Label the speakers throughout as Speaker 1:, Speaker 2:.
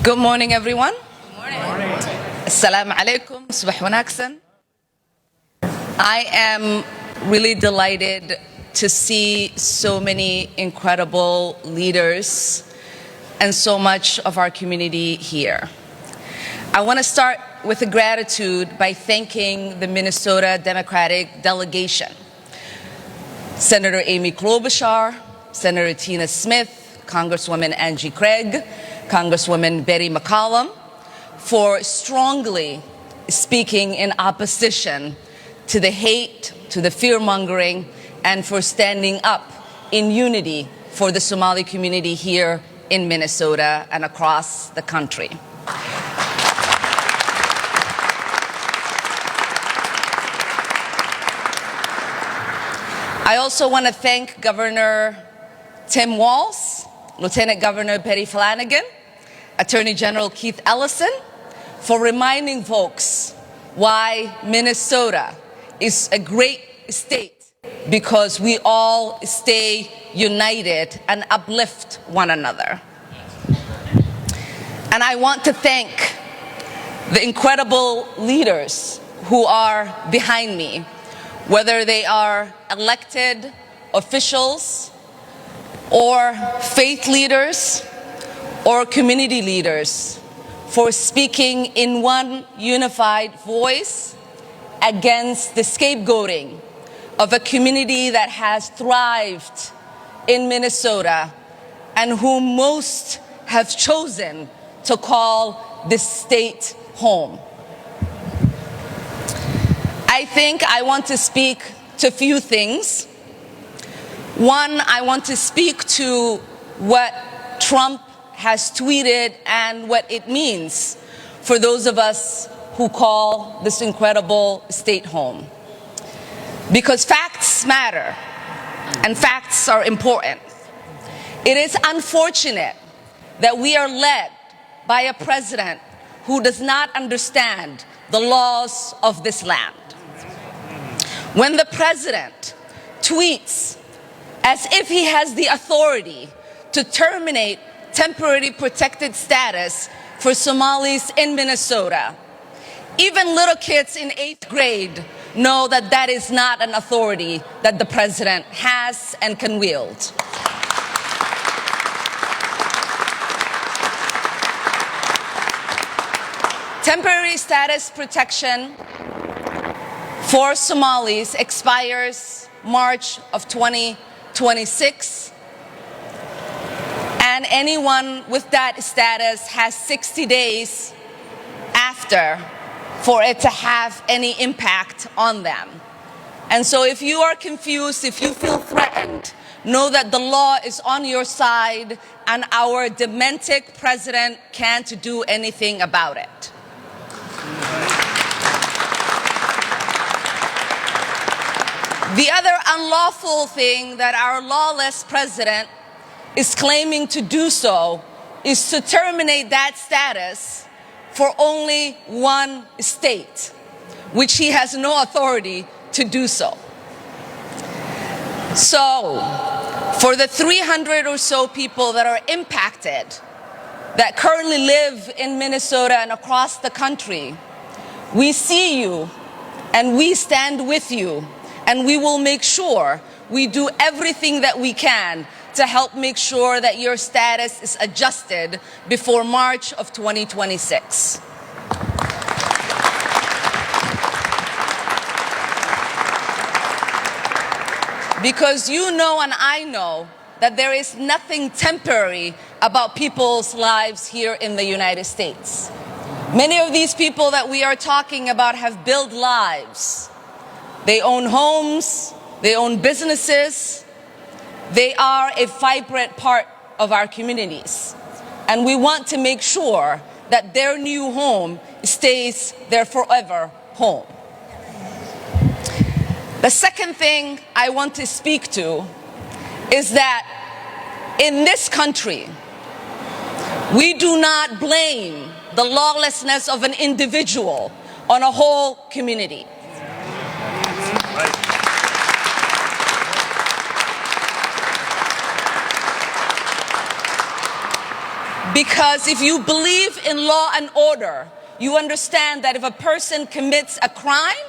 Speaker 1: Good morning, everyone.
Speaker 2: Good morning.
Speaker 1: Assalamu alaikum. Subax wanaagsan. I am really delighted to see so many incredible leaders and so much of our community here. I want to start with a gratitude by thanking the Minnesota Democratic delegation. Senator Amy Klobuchar, Senator Tina Smith, Congresswoman Angie Craig, Congresswoman Betty McCollum, for strongly speaking in opposition to the hate, to the fear-mongering, and for standing up in unity for the Somali community here in Minnesota and across the country. I also want to thank Governor Tim Walz, Lieutenant Governor Betty Flanagan, Attorney General Keith Ellison, for reminding folks why Minnesota is a great state, because we all stay united and uplift one another. And I want to thank the incredible leaders who are behind me, whether they are elected officials or faith leaders or community leaders, for speaking in one unified voice against the scapegoating of a community that has thrived in Minnesota and whom most have chosen to call this state home. I think I want to speak to a few things. One, I want to speak to what Trump has tweeted and what it means for those of us who call this incredible state home. Because facts matter, and facts are important. It is unfortunate that we are led by a president who does not understand the laws of this land. When the president tweets as if he has the authority to terminate temporary protected status for Somalis in Minnesota, even little kids in 8th grade know that that is not an authority that the president has and can wield. Temporary status protection for Somalis expires March of 2026, and anyone with that status has 60 days after for it to have any impact on them. And so if you are confused, if you feel threatened, know that the law is on your side and our demented president can't do anything about it. The other unlawful thing that our lawless president is claiming to do so is to terminate that status for only one state, which he has no authority to do so. So, for the 300 or so people that are impacted, that currently live in Minnesota and across the country, we see you and we stand with you, and we will make sure we do everything that we can to help make sure that your status is adjusted before March of 2026. Because you know and I know that there is nothing temporary about people's lives here in the United States. Many of these people that we are talking about have built lives. They own homes, they own businesses, they are a vibrant part of our communities. And we want to make sure that their new home stays their forever home. The second thing I want to speak to is that in this country, we do not blame the lawlessness of an individual on a whole community. Because if you believe in law and order, you understand that if a person commits a crime,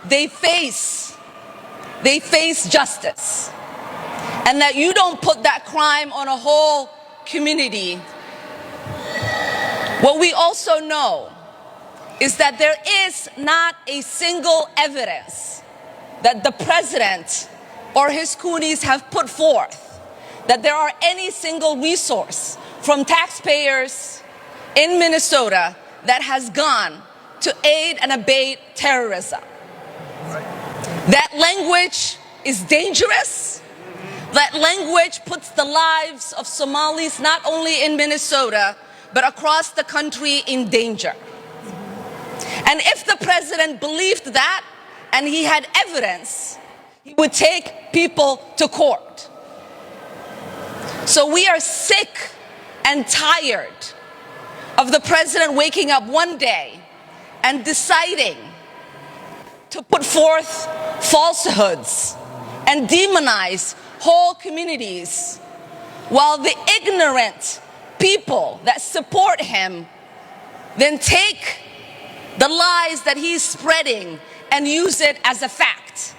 Speaker 1: they face justice. And that you don't put that crime on a whole community. What we also know is that there is not a single evidence that the president or his coonies have put forth that there are any single resource from taxpayers in Minnesota that has gone to aid and abet terrorism. That language is dangerous. That language puts the lives of Somalis not only in Minnesota, but across the country in danger. And if the president believed that, and he had evidence, he would take people to court. So we are sick and tired of the president waking up one day and deciding to put forth falsehoods and demonize whole communities, while the ignorant people that support him then take the lies that he's spreading and use it as a fact.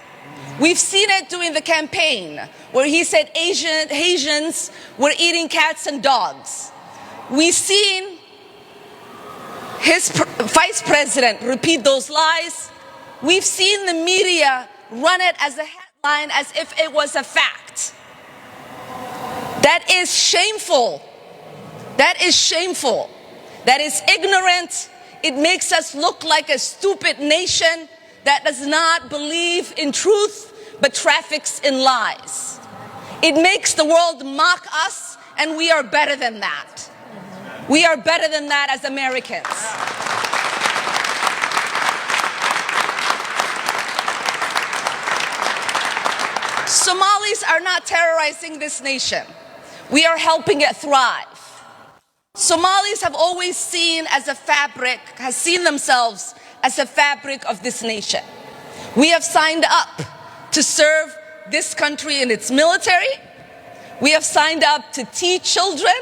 Speaker 1: We've seen it during the campaign where he said Asians were eating cats and dogs. We've seen his vice president repeat those lies. We've seen the media run it as a headline as if it was a fact. That is shameful. That is shameful. That is ignorant. It makes us look like a stupid nation that does not believe in truth but traffics in lies. It makes the world mock us, and we are better than that. We are better than that as Americans. Somalis are not terrorizing this nation. We are helping it thrive. Somalis have always seen themselves as a fabric of this nation. We have signed up to serve this country in its military. We have signed up to teach children.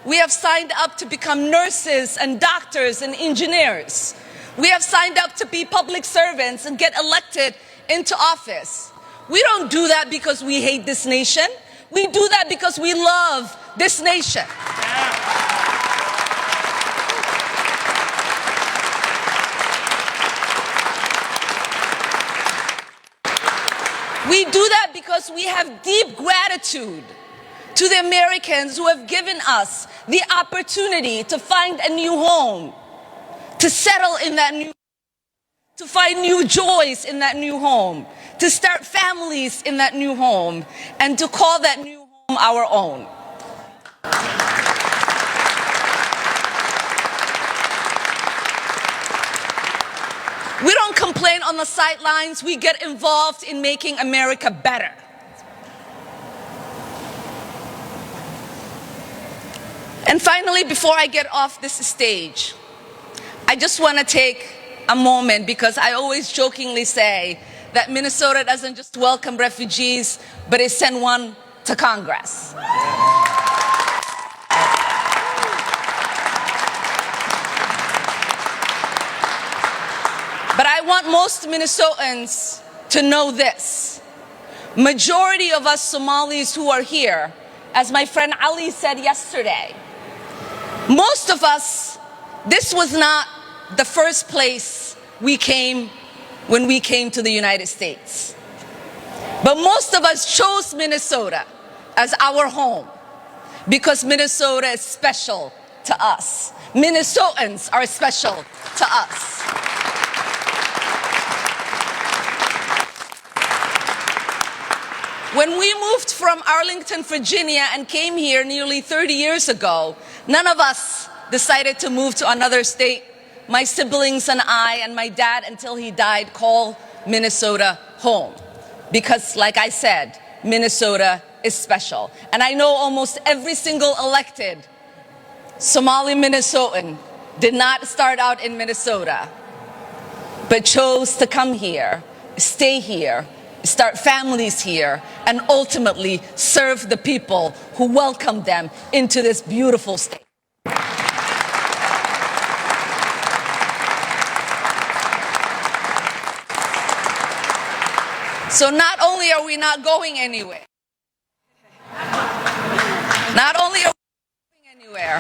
Speaker 1: We have signed up to become nurses and doctors and engineers. We have signed up to be public servants and get elected into office. We don't do that because we hate this nation. We do that because we love this nation. We do that because we have deep gratitude to the Americans who have given us the opportunity to find a new home, to settle in that new home, to find new joys in that new home, to start families in that new home, and to call that new home our own. We don't complain on the sidelines. We get involved in making America better. And finally, before I get off this stage, I just want to take a moment, because I always jokingly say that Minnesota doesn't just welcome refugees, but it sent one to Congress. But I want most Minnesotans to know this. Majority of us Somalis who are here, as my friend Ali said yesterday, most of us, this was not the first place we came when we came to the United States. But most of us chose Minnesota as our home because Minnesota is special to us. Minnesotans are special to us. When we moved from Arlington, Virginia and came here nearly 30 years ago, none of us decided to move to another state. My siblings and I and my dad, until he died, called Minnesota home. Because, like I said, Minnesota is special. And I know almost every single elected Somali Minnesotan did not start out in Minnesota, but chose to come here, stay here, start families here, and ultimately serve the people who welcomed them into this beautiful state. So not only are we not going anywhere, not only are we going anywhere,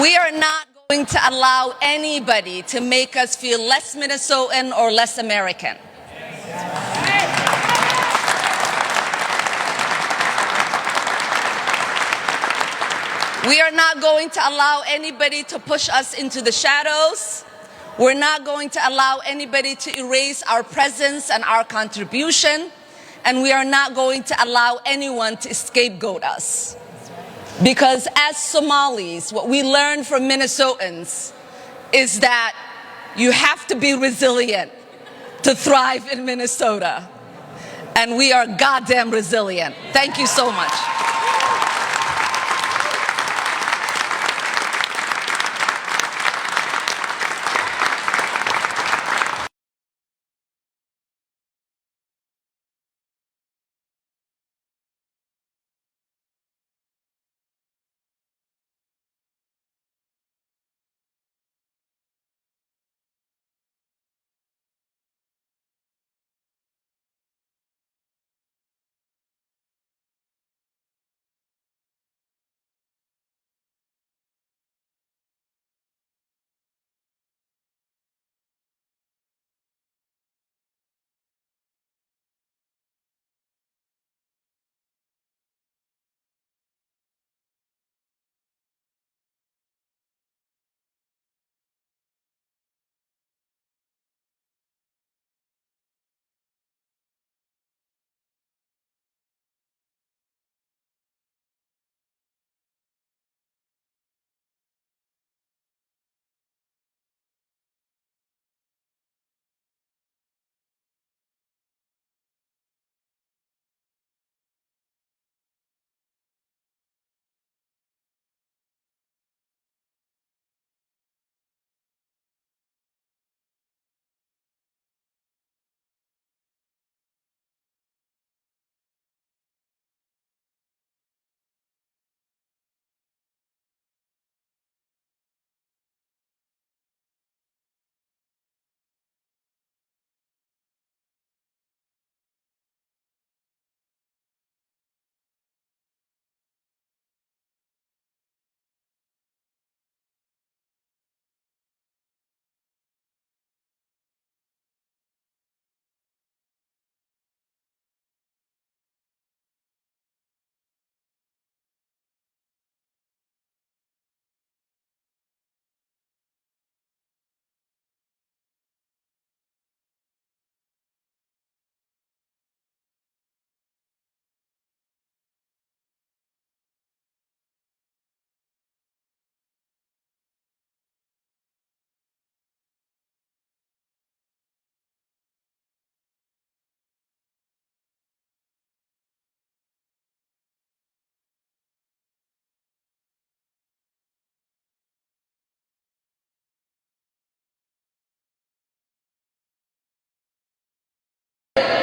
Speaker 1: we are not going to allow anybody to make us feel less Minnesotan or less American. We are not going to allow anybody to push us into the shadows. We're not going to allow anybody to erase our presence and our contribution. And we are not going to allow anyone to scapegoat us. Because as Somalis, what we learn from Minnesotans is that you have to be resilient to thrive in Minnesota. And we are goddamn resilient. Thank you so much.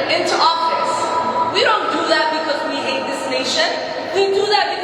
Speaker 1: Into office. We don't do that because we hate this nation. We do that because